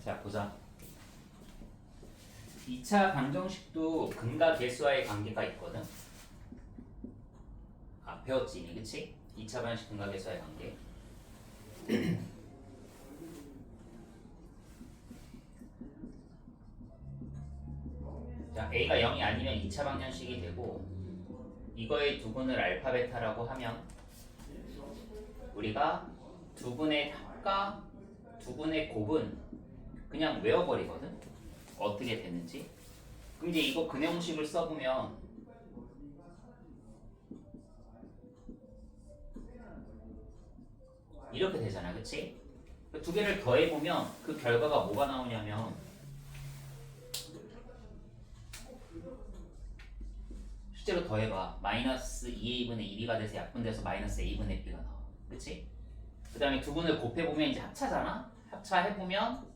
자 보자. 2차 방정식도 근과 개수와의 관계가 있거든. 아 배웠지 이미 그치? 2차 방정식 근과 개수와의 관계. 자 A가 0이 아니면 2차 방정식이 되고 이거의 두분을 알파 베타라고 하면 우리가 두분의 합과 두분의 곱은 그냥 외워버리거든. 어떻게 되는지. 그럼 이제 이거 근해 공식을 써보면 이렇게 되잖아, 그치? 두 개를 더해보면 그 결과가 뭐가 나오냐면 실제로 더해봐. 마이너스 2a분의 2b가 돼서 약분돼서 마이너스 a분의 b가 나와. 그치? 그 다음에 두 분을 곱해보면 이제 합차잖아? 합차해보면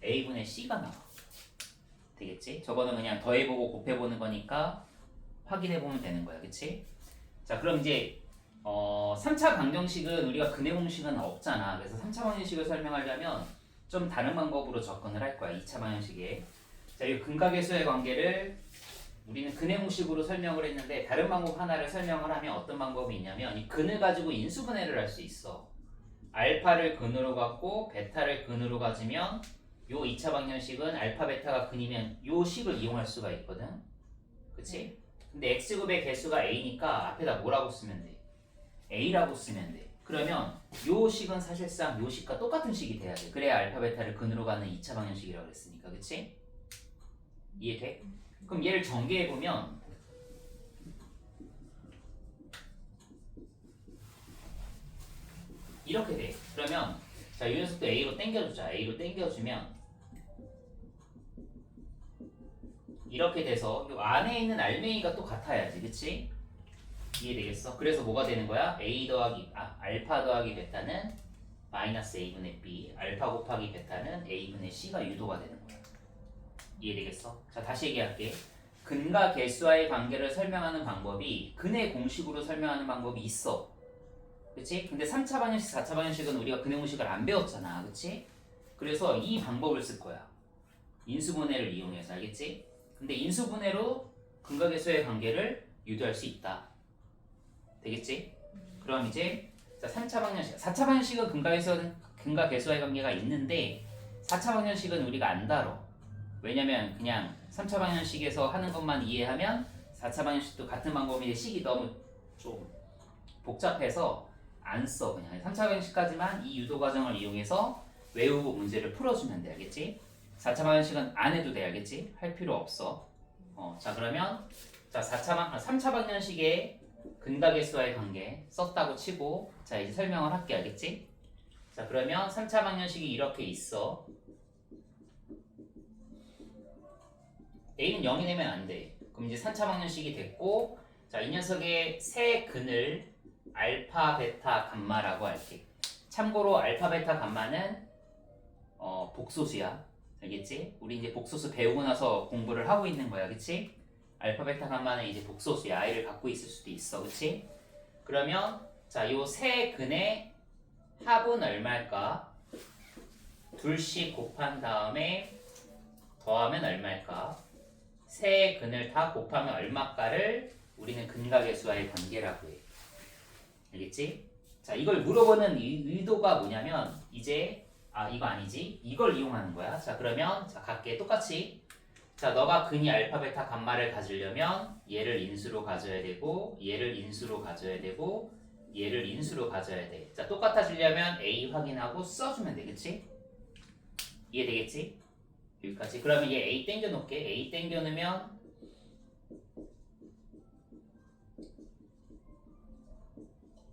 a분의 c가 나와. 되겠지? 저거는 그냥 더해보고 곱해보는 거니까 확인해보면 되는 거야. 그치? 자 그럼 이제 3차 방정식은 우리가 근해 공식은 없잖아. 그래서 3차 방정식을 설명하려면 좀 다른 방법으로 접근을 할 거야. 2차 방정식에. 자, 이 근과 계수의 관계를 우리는 근해 공식으로 설명을 했는데 다른 방법 하나를 설명을 하면 어떤 방법이 있냐면 이 근을 가지고 인수분해를 할 수 있어. 알파를 근으로 갖고 베타를 근으로 가지면 요 2차 방정식은 알파 베타가 근이면 요 식을 이용할 수가 있거든. 그치? 근데 x급의 개수가 a니까 앞에다 뭐라고 쓰면 돼? a라고 쓰면 돼. 그러면 요 식은 사실상 요 식과 똑같은 식이 돼야 돼. 그래야 알파 베타를 근으로 가는 2차 방정식이라고 했으니까. 그치? 이해돼? 그럼 얘를 전개해보면 이렇게 돼. 그러면 자, 이 녀석도 a로 당겨주자. a로 당겨주면 이렇게 돼서 요 안에 있는 알맹이가 또 같아야지. 그치? 이해되겠어? 그래서 뭐가 되는 거야? 알파 더하기 베타는 마이너스 a분의 b, 알파 곱하기 베타는 a분의 c가 유도가 되는 거야. 이해되겠어? 자 다시 얘기할게. 근과 개수와의 관계를 설명하는 방법이 근의 공식으로 설명하는 방법이 있어. 그치? 근데 3차 방정식, 4차 방정식은 우리가 근의 공식을 안 배웠잖아. 그치? 그래서 이 방법을 쓸 거야. 인수분해를 이용해서. 알겠지? 근데 인수분해로 근과 개수의 관계를 유도할 수 있다. 되겠지? 그럼 이제 자 3차 방정식, 4차 방정식은 근과 개수와의 관계가 있는데 4차 방정식은 우리가 안 다뤄. 왜냐면 그냥 3차 방정식에서 하는 것만 이해하면 4차 방정식도 같은 방법인데 식이 너무 좀 복잡해서 안 써. 그냥 3차 방정식까지만 이 유도 과정을 이용해서 외우고 문제를 풀어주면 돼. 알겠지? 4차 방정식은 안 해도 돼. 알겠지? 할 필요 없어. 자 그러면 자 3차 방정식의 근과 개수와의 관계 썼다고 치고 자 이제 설명을 할게. 알겠지? 자 그러면 3차 방정식이 이렇게 있어. a는 0이 되면 안 돼. 그럼 이제 3차 방정식이 됐고 자 이 녀석의 세 근을 알파, 베타, 감마라고 할게. 참고로 알파, 베타, 감마는 복소수야. 알겠지? 우리 이제 복소수 배우고 나서 공부를 하고 있는 거야. 그치? 알파, 베타, 감마는 이제 복소수야. i를 갖고 있을 수도 있어. 그치? 그러면 자, 요 세 근의 합은 얼마일까? 둘씩 곱한 다음에 더하면 얼마일까? 세 근을 다 곱하면 얼마일까를 우리는 근과 개수와의 관계라고 해. 알겠지? 자, 이걸 물어보는 의도가 뭐냐면 이제 이거 아니지? 이걸 이용하는 거야. 자, 그러면 자, 갈게. 똑같이 자, 너가 근이 알파, 베타, 감마를 가지려면 얘를 인수로 가져야 되고 얘를 인수로 가져야 되고 얘를 인수로 가져야 돼. 자, 똑같아지려면 a 확인하고 써주면 돼. 그치? 이해되겠지? 여기까지. 그러면 얘 a 땡겨 놓을게. a 땡겨 놓으면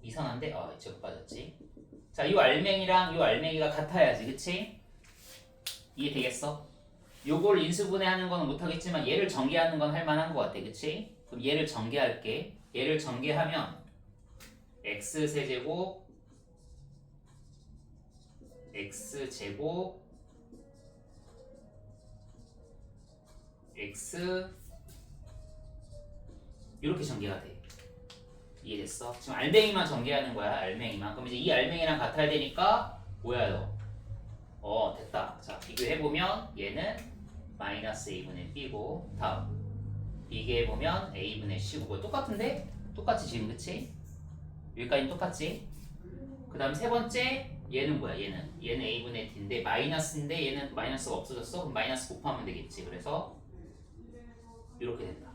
이상한데? 제곱 빠졌지. 자, 이 알맹이랑 이 알맹이가 같아야지. 그치? 이해되겠어? 요걸 인수분해하는 건 못하겠지만 얘를 전개하는 건 할만한 것 같아. 그치? 그럼 얘를 전개할게. 얘를 전개하면 x세제곱 x제곱 x 이렇게 전개가 돼. 이해됐어? 지금 알맹이만 전개하는 거야. 알맹이만. 그럼 이제 이 알맹이랑 같아야 되니까 뭐야 너? 됐다. 자, 이게 비교해보면 얘는 마이너스 a분의 b고 다음 비교해보면 a분의 c고 뭐 똑같은데? 똑같이 지금 그치? 여기까지는 똑같지? 그 다음 세 번째 얘는 뭐야 얘는 a분의 d인데 마이너스인데 얘는 마이너스가 없어졌어? 그럼 마이너스 곱하면 되겠지 그래서 이렇게 된다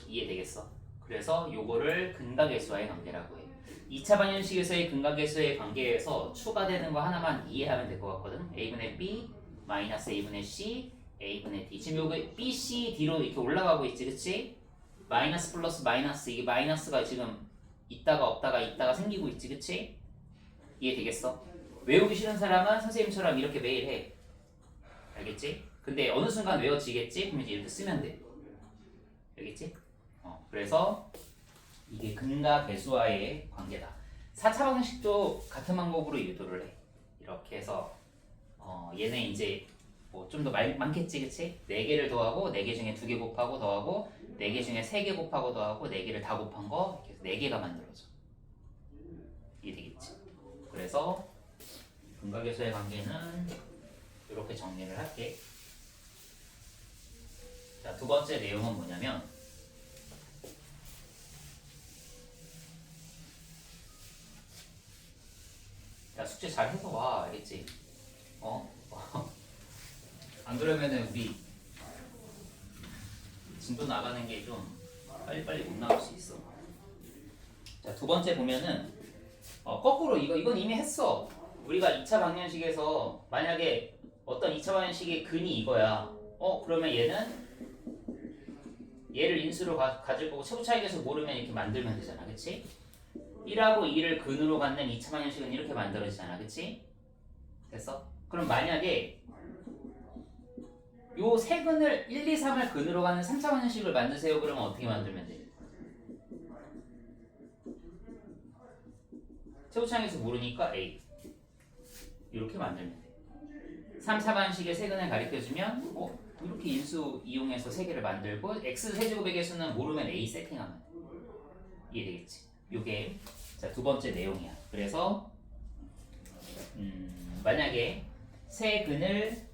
이해되겠어? 그래서 요거를 근각계수와의 관계라고 해 2차 방정식에서의 근각계수의 관계에서 추가되는 거 하나만 이해하면 될 것 같거든 a분의 b 마이너스 a분의 c a분의 d 지금 여기 b, c, d로 이렇게 올라가고 있지 그치? 마이너스 플러스 마이너스 이게 마이너스가 지금 있다가 없다가 있다가 생기고 있지 그치? 이해되겠어? 외우기 싫은 사람은 선생님처럼 이렇게 매일 해 알겠지? 근데 어느 순간 외워지겠지? 그럼 이제 이렇게 쓰면 돼 알겠지? 그래서 이게 근과 계수와의 관계다 4차 방정식도 같은 방법으로 유도를 해 이렇게 해서 얘는 이제 뭐 좀 더 많겠지 그치? 4개를 더하고 4개 중에 2개 곱하고 더하고 4개 중에 3개 곱하고 더하고 4개를 다 곱한 거 이렇게 해서 4개가 만들어져 이해되겠지? 그래서 근각계수의 관계는 이렇게 정리를 할게 자, 두 번째 내용은 뭐냐면 야 숙제 잘 해서 와 알겠지? 안 그러면은 우리 진도 나가는 게 좀 빨리빨리 못 나올 수 있어 자, 두 번째 보면은 거꾸로 이건 이미 했어 우리가 2차 방정식에서 만약에 어떤 2차 방정식의 근이 이거야 그러면 얘를 인수로 가질 거고 최고 차이계수 모르면 이렇게 만들면 되잖아 그치? 1하고 2를 근으로 갖는 2차 방정식은 이렇게 만들어지잖아 그치? 됐어? 그럼 만약에 요 세 근을 1, 2, 3을 근으로 가는 3차 방정식을 만드세요 그러면 어떻게 만들면 돼? 최고 차이계수 모르니까 A 이렇게 만들면 돼 3차 방정식의 세 근을 가리켜주면 이렇게 인수 이용해서 세 개를 만들고 x 세제곱의 개수는 모르면 A 세팅하면 돼 이해되겠지? 요게 자, 두 번째 내용이야 그래서 만약에 세 근을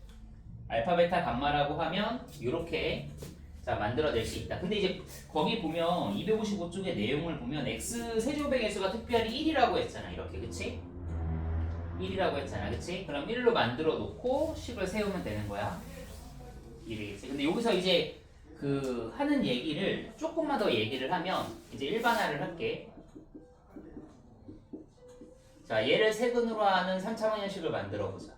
알파, 베타, 감마라고 하면 이렇게 자 만들어낼 수 있다. 근데 이제 거기 보면 255쪽의 내용을 보면 x 세제곱의 개수가 특별히 1이라고 했잖아. 이렇게 그치? 1이라고 했잖아. 그치? 그럼 1로 만들어 놓고 식을 세우면 되는 거야. 이래겠지? 근데 여기서 이제 그 하는 얘기를 조금만 더 얘기를 하면 이제 일반화를 할게. 자, 얘를 세근으로 하는 3차 방정식을 만들어 보자.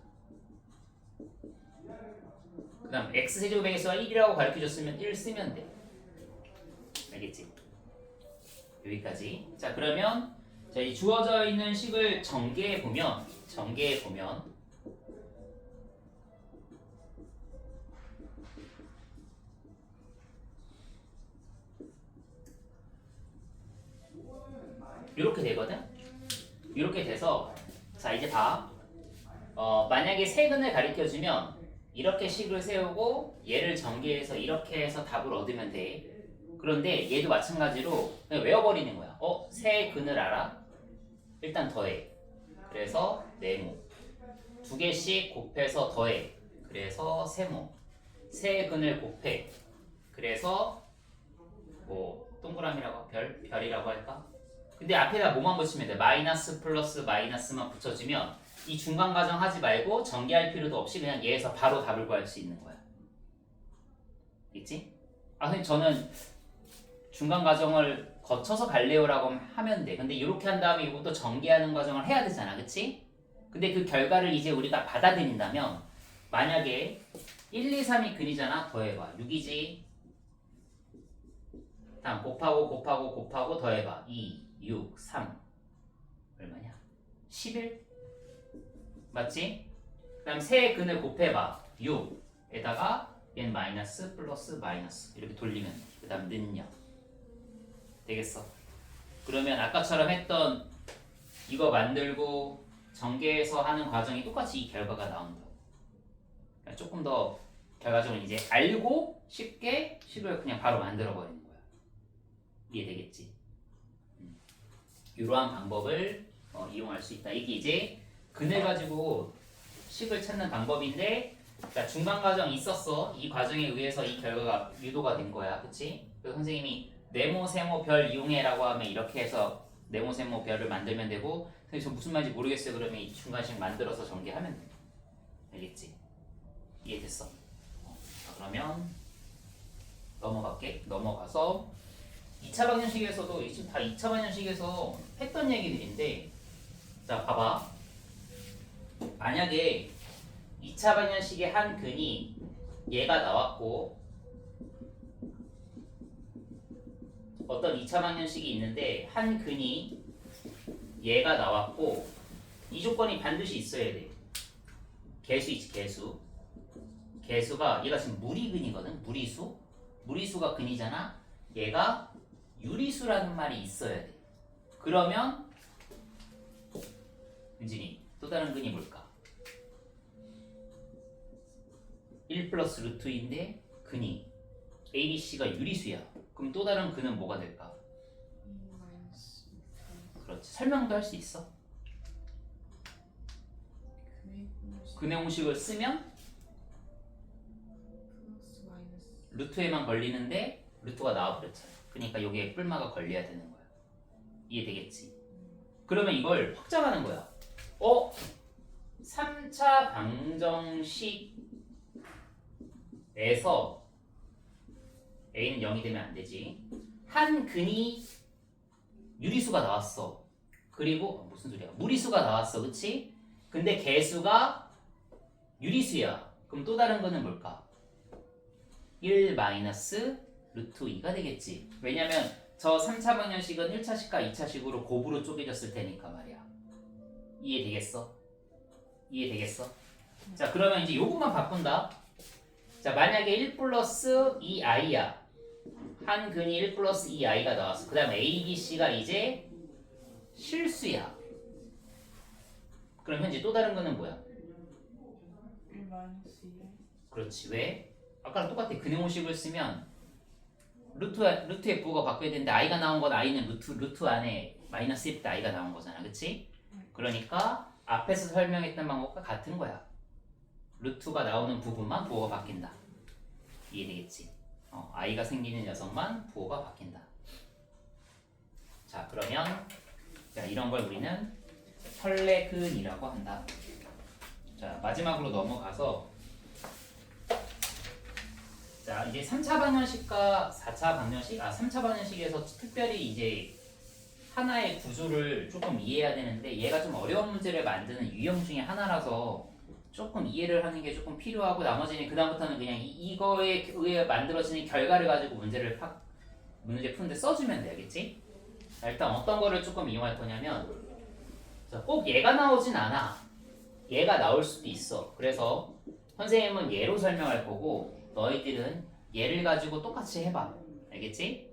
그 다음 x세제곱의 개수가 1이라고 가르쳐줬으면 1 쓰면 돼 알겠지? 여기까지 자 그러면 자, 이 주어져 있는 식을 전개해보면 이렇게 되거든? 이렇게 돼서 자 이제 봐 만약에 세근을 가리켜주면 이렇게 식을 세우고 얘를 전개해서 이렇게 해서 답을 얻으면 돼. 그런데 얘도 마찬가지로 그냥 외워버리는 거야. 세 근을 알아? 일단 더해. 그래서 네모. 두 개씩 곱해서 더해. 그래서 세모. 세 근을 곱해. 그래서 뭐 동그라미라고 별이라고 할까? 근데 앞에다 뭐만 붙이면 돼? 마이너스 플러스 마이너스만 붙여주면 이 중간 과정 하지 말고 전개할 필요도 없이 그냥 얘에서 바로 답을 구할 수 있는 거야. 있지? 선생님 저는 중간 과정을 거쳐서 갈래요라고 하면 돼. 근데 이렇게 한 다음에 이것도 전개하는 과정을 해야 되잖아. 그치? 근데 그 결과를 이제 우리가 받아들인다면 만약에 1, 2, 3이 근이잖아. 더해봐. 6이지. 다음 곱하고 더해봐. 2, 6, 3 얼마냐? 11 맞지? 그 다음 세 근을 곱해봐 6에다가 얘는 마이너스 플러스 마이너스 이렇게 돌리면 그 다음 는요 되겠어? 그러면 아까처럼 했던 이거 만들고 전개해서 하는 과정이 똑같이 이 결과가 나온다 그러니까 조금 더 결과적으로 이제 알고 쉽게 식을 그냥 바로 만들어 버리는 거야 이해되겠지? 이러한 방법을 이용할 수 있다 이게 이제 근을 가지고 식을 찾는 방법인데 자, 중간 과정 있었어. 이 과정에 의해서 이 결과가 유도가 된 거야. 그치? 그래서 선생님이 네모, 세모, 별 이용해라고 하면 이렇게 해서 네모, 세모, 별을 만들면 되고 선생님 저 무슨 말인지 모르겠어요. 그러면 이 중간식 만들어서 전개하면 돼. 알겠지? 이해됐어? 자, 그러면 넘어갈게. 넘어가서 2차 방정식에서도 지금 다 2차 방정식에서 했던 얘기들인데 자 봐봐. 만약에 2차 방정식의 한 근이 얘가 나왔고 어떤 2차 방정식이 있는데 한 근이 얘가 나왔고 이 조건이 반드시 있어야 돼. 개수 있지 개수. 개수가 얘가 지금 무리근이거든. 무리수. 무리수가 근이잖아. 얘가 유리수라는 말이 있어야 돼. 그러면 은진이 또 다른 근이 뭘까? 1 플러스 루트 2인데 근이 ABC가 유리수야. 그럼 또 다른 근은 뭐가 될까? 그렇지. 설명도 할 수 있어. 근의 공식을 쓰면 루트에만 걸리는데 루트가 나와버렸잖아. 그러니까 여기에 뿔마가 걸려야 되는 거야. 이해되겠지? 그러면 이걸 확장하는 거야. 3차 방정식에서 A는 0이 되면 안 되지. 한 근이 유리수가 나왔어. 그리고 무슨 소리야? 무리수가 나왔어. 그치? 근데 개수가 유리수야. 그럼 또 다른 거는 뭘까? 1 마이너스 루트 2가 되겠지. 왜냐면 저 3차 방정식은 1차식과 2차식으로 곱으로 쪼개졌을 테니까 말이야. 이해되겠어? 이해되겠어? 자 그러면 이제 요것만 바꾼다. 자 만약에 1 플러스 2i야. 한 근이 1 플러스 2i가 나왔어. 그 다음 A, B, C가 이제 실수야. 그럼 현재 또 다른 거는 뭐야? 1 마이너스 2. 그렇지. 왜? 아까랑 똑같아. 근의 공식을 쓰면 루트의 부호가 바뀌어야 되는데 i가 나온 건 i는 루트 안에 마이너스 1때 i가 나온 거잖아. 그치? 그러니까 앞에서 설명했던 방법과 같은 거야. 루트가 나오는 부분만 부호가 바뀐다. 이해되겠지? i가 생기는 녀석만 부호가 바뀐다. 자 그러면 자, 이런 걸 우리는 혈례근이라고 한다. 자 마지막으로 넘어가서 자 이제 3차 방정식과 4차 방정식 3차 방정식에서 특별히 이제 하나의 구조를 조금 이해해야 되는데 얘가 좀 어려운 문제를 만드는 유형 중에 하나라서 조금 이해를 하는 게 조금 필요하고 나머지는 그다음부터는 그냥 이거에 의해 만들어지는 결과를 가지고 문제 푸는데 써주면 돼. 알겠지? 자, 일단 어떤 거를 조금 이용할 거냐면 자, 꼭 얘가 나오진 않아. 얘가 나올 수도 있어. 그래서 선생님은 얘로 설명할 거고 너희들은 얘를 가지고 똑같이 해봐. 알겠지?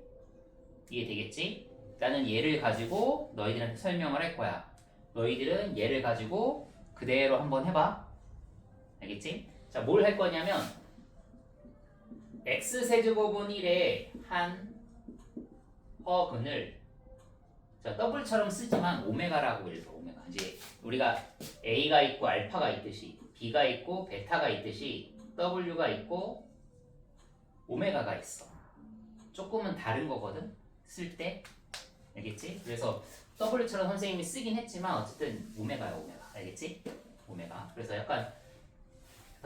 이해되겠지? 나는 얘를 가지고 너희들한테 설명을 할 거야. 너희들은 얘를 가지고 그대로 한번 해봐. 알겠지? 자, 뭘 할 거냐면 x세제곱은 1의 한 허근을 자, 더블처럼 쓰지만 오메가라고 읽어. 오메가. 이제 우리가 a가 있고 알파가 있듯이 b가 있고 베타가 있듯이 w가 있고 오메가가 있어. 조금은 다른 거거든. 쓸 때. 알겠지? 그래서 W처럼 선생님이 쓰긴 했지만 어쨌든 오메가야 오메가. 알겠지? 오메가. 그래서 약간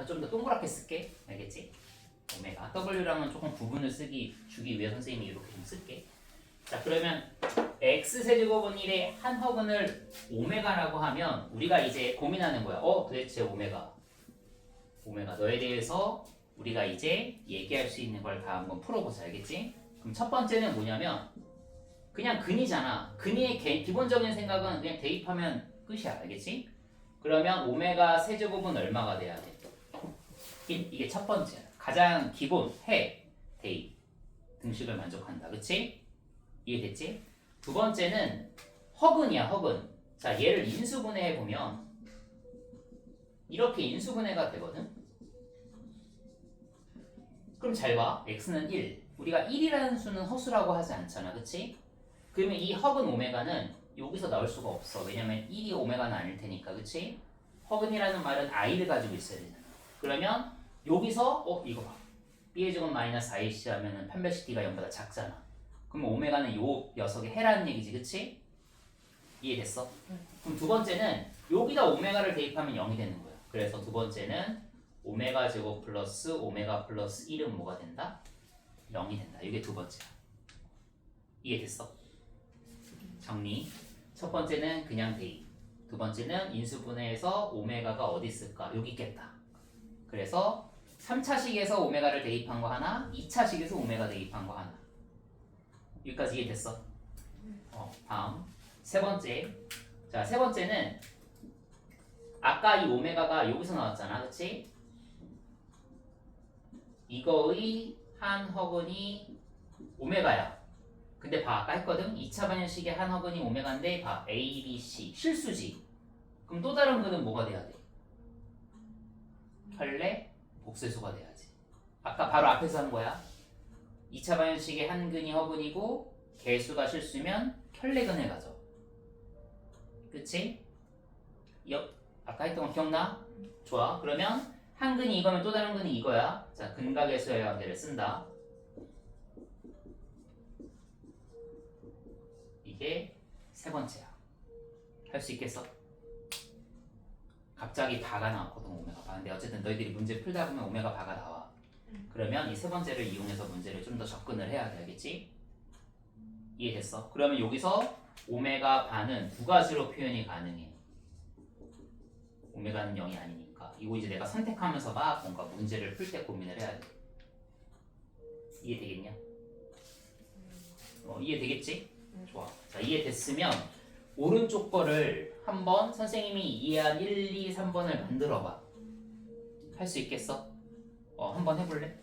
좀 더 동그랗게 쓸게. 알겠지? 오메가. W랑은 조금 부분을 주기 위해 선생님이 이렇게 좀 쓸게. 자 그러면 x세제곱은 1의 한 허근을 오메가라고 하면 우리가 이제 고민하는 거야. 도대체 오메가 너에 대해서 우리가 이제 얘기할 수 있는 걸 다 한번 풀어보자. 알겠지? 그럼 첫 번째는 뭐냐면 그냥 근이잖아. 근의 기본적인 생각은 그냥 대입하면 끝이야. 알겠지? 그러면 오메가 세제곱은 얼마가 돼야 돼? 1. 이게 첫 번째야. 가장 기본 대입 등식을 만족한다. 그치? 이해됐지? 두 번째는 허근이야. 허근. 자 얘를 인수분해해 보면 이렇게 인수분해가 되거든. 그럼 잘 봐. x는 1. 우리가 1이라는 수는 허수라고 하지 않잖아. 그치? 그러면 이 허근 오메가는 여기서 나올 수가 없어. 왜냐면 1이 오메가는 아닐 테니까. 그치? 허근이라는 말은 i를 가지고 있어야 되잖아. 그러면 여기서 이거 봐. b의 제곱 마이너스 ic 하면은 판별식 d가 0보다 작잖아. 그럼 오메가는 요 녀석의 해라는 얘기지, 그치? 이해됐어? 그럼 두 번째는 여기다 오메가를 대입하면 0이 되는 거야. 그래서 두 번째는 오메가 제곱 플러스 오메가 플러스 1은 뭐가 된다? 0이 된다. 이게 두 번째야. 이해됐어? 정리. 첫 번째는 그냥 대입. 두 번째는 인수분해에서 오메가가 어디 있을까? 여기 있겠다. 그래서 3차식에서 오메가를 대입한 거 하나, 2차식에서 오메가 대입한 거 하나. 여기까지 이해됐어? 다음. 세 번째. 자, 세 번째는 아까 이 오메가가 여기서 나왔잖아. 그치? 이거의 한 허근이 오메가야. 근데 봐, 아까 했거든? 2차 방정식의 한 허근이 오메가인데 봐, A, B, C 실수지. 그럼 또 다른 근은 뭐가 돼야 돼? 혈내 복쇄수가 돼야지. 아까 바로 앞에서 한 거야. 2차 방정식의 한 근이 허근이고 개수가 실수면 혈내근을 가져. 그치? 아까 했던 거 기억나? 좋아. 그러면 한 근이 이거면 또 다른 근이 이거야. 자, 근각의수의 관계를 쓴다. 이게 세 번째야. 할 수 있겠어? 갑자기 바가 나왔거든, 오메가 바. 근데 어쨌든 너희들이 문제 풀다 보면 오메가 바가 나와. 그러면 이 세 번째를 이용해서 문제를 좀 더 접근을 해야 돼, 알겠지? 이해됐어? 그러면 여기서 오메가 바는 두 가지로 표현이 가능해. 오메가는 0이 아니니까. 이거 이제 내가 선택하면서 막 뭔가 문제를 풀 때 고민을 해야 돼. 이해되겠냐? 이해되겠지? 좋아. 자, 이해됐으면 오른쪽 거를 한번 선생님이 이해한 1, 2, 3번을 만들어 봐. 할 수 있겠어? 한번 해볼래?